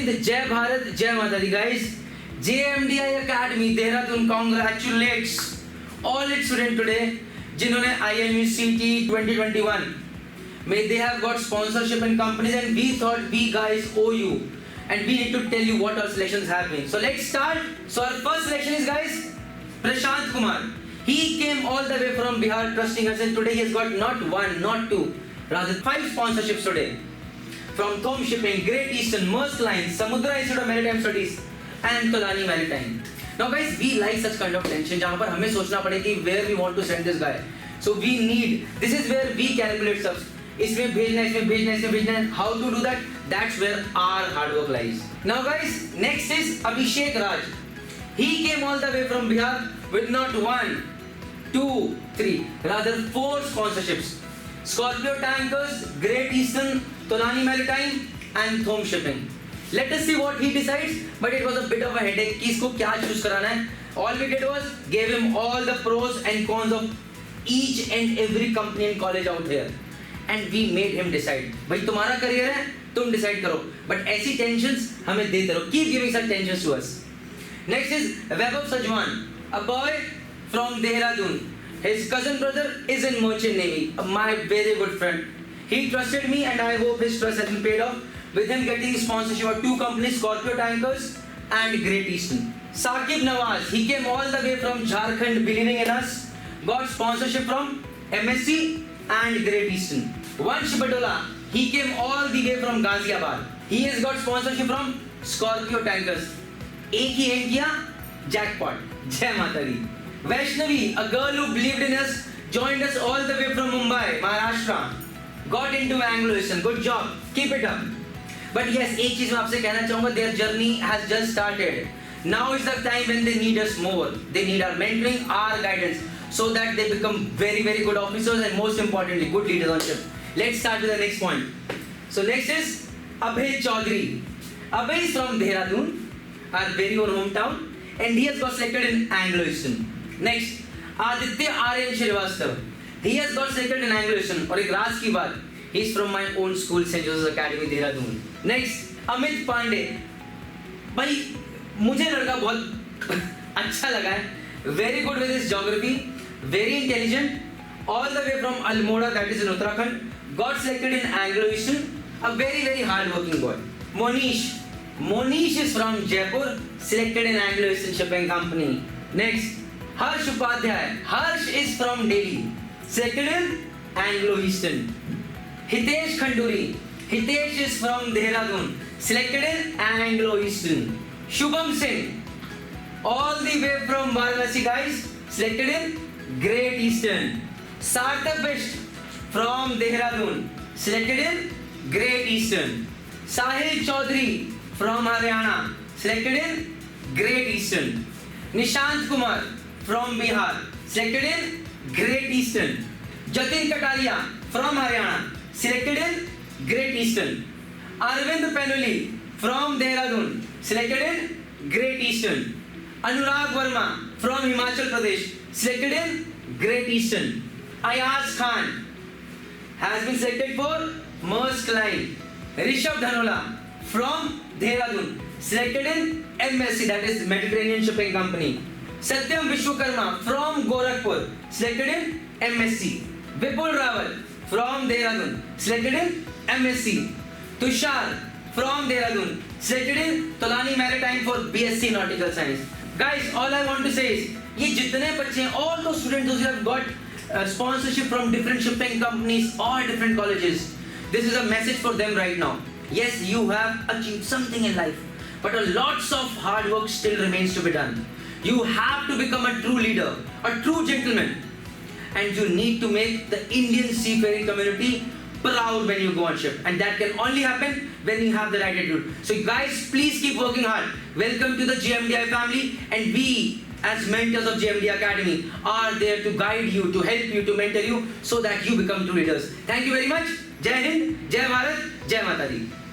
Hind, Jai Bharat, Jai Mata Di guys. JMDI Academy Dehradun congratulates all its students today जिन्होंने IMUCT 2021 में they have got sponsorship in companies and we thought we guys owe you and we need to tell you what our selections have been. So let's start. So our first selection is guys Prashant Kumar. He came all the way from Bihar trusting us and today he has got not one, not two, rather 5 sponsorships today. From Thom Shipping, Great Eastern, Maersk Line, Samudra Institute of Maritime Studies and Tolani Maritime. Now guys, we like such kind of tension जहाँ पर हमें सोचना पड़े कि where we want to send this guy. So we need, this is where we calculate stuff. इसमें भेजना है, इसमें भेजना है, इसमें भेजना है. How to do that? That's where our hard work lies. Now guys, next is Abhishek Raj. He came all the way from Bihar with not 1, 2, 3, rather 4 sponsorships. Scorpio Tankers, Great Eastern, Tolani Maritime and Thom Shipping. Let us see what he decides, but it was a bit of a headache कि इसको क्या choose कराना है. All we did was gave him all the pros and cons of each and every company and college out here, and we made him decide. भाई तुम्हारा career है, तुम decide करो. But ऐसी tensions हमें देते रहो. Keep giving such tensions to us. Next is Vaibhav Sajwan, a boy from Dehradun. His cousin brother is in Merchant Navy, my very good friend. He trusted me and I hope his trust has been paid off with him getting sponsorship of 2 companies, Scorpio Tankers and Great Eastern. Saqib Nawaz, he came all the way from Jharkhand believing in us, got sponsorship from MSc and Great Eastern. Vansh Batola, he came all the way from Ghaziabad. He has got sponsorship from Scorpio Tankers. एक ही M किया, jackpot. जय माता दी. Vaishnavi, a girl who believed in us, joined us all the way from Mumbai, Maharashtra. Got into Anglo-Eastern. Good job. Keep it up. But yes, एक चीज मैं आपसे कहना चाहूँगा, their journey has just started. Now is the time when they need us more. They need our mentoring, our guidance, so that they become very, very good officers and most importantly, good leaders on ship. Let's start with the next point. So next is Abhay Chaudhary. Abhay is from Dehradun, our very own hometown, and he has got selected in Anglo-Eastern. Next, Aditya R.N. Shrivastava. He has got selected in Anglo-Eastern. और एक राज की बात, he is from my own school, St. Joseph's Academy, Dehradun. Next, Amit Pandey. भाई मुझे लड़का बहुत अच्छा लगा है. Very good with his geography, very intelligent, all the way from Almora, that is in Uttarakhand. Got selected in Anglo-Eastern. A very, very hard-working boy. Monish is from Jaipur, selected in Anglo-Eastern Shipping Company. Next, Harsh Upadhyay. Harsh is from Delhi, selected in Anglo-Eastern. Hitesh Khanduri. Hitesh is from Dehradun, selected in Anglo-Eastern. Shubham Singh, all the way from Varanasi guys, selected in Great Eastern. Sarthak Bisht from Dehradun, selected in Great Eastern. Sahil Chaudhary from Haryana, selected in Great Eastern. Nishant Kumar from Bihar, selected in Great Eastern. Jatin Kataria from Haryana, selected in Great Eastern. Arvind Penuli from Dehradun, selected in Great Eastern. Anurag Verma from Himachal Pradesh, selected in Great Eastern. Ayaz Khan has been selected for Maersk Line. Rishabh Dhanola from Dehradun, selected in MSc, that is Mediterranean Shipping Company. Satyam Vishwakarma from Gorakhpur, selected in MSc. Vipul Rawal from Dehradun, selected in MSc. Tushar from Dehradun, selected in Tolani Maritime for BSc Nautical Science. Guys, all I want to say is, ये जितने बच्चे हैं, all those students who have got sponsorship from different shipping companies or different colleges, this is a message for them right now. Yes, you have achieved something in life, but a lots of hard work still remains to be done. You have to become a true leader, a true gentleman, and you need to make the Indian seafaring community proud when you go on ship, and that can only happen when you have the right attitude. So guys, please keep working hard. Welcome to the JMDI family, and we as mentors of JMDI Academy are there to guide you, to help you, to mentor you, so that you become true leaders. Thank you very much. Jai Hind, Jai Bharat, Jai Mata Di.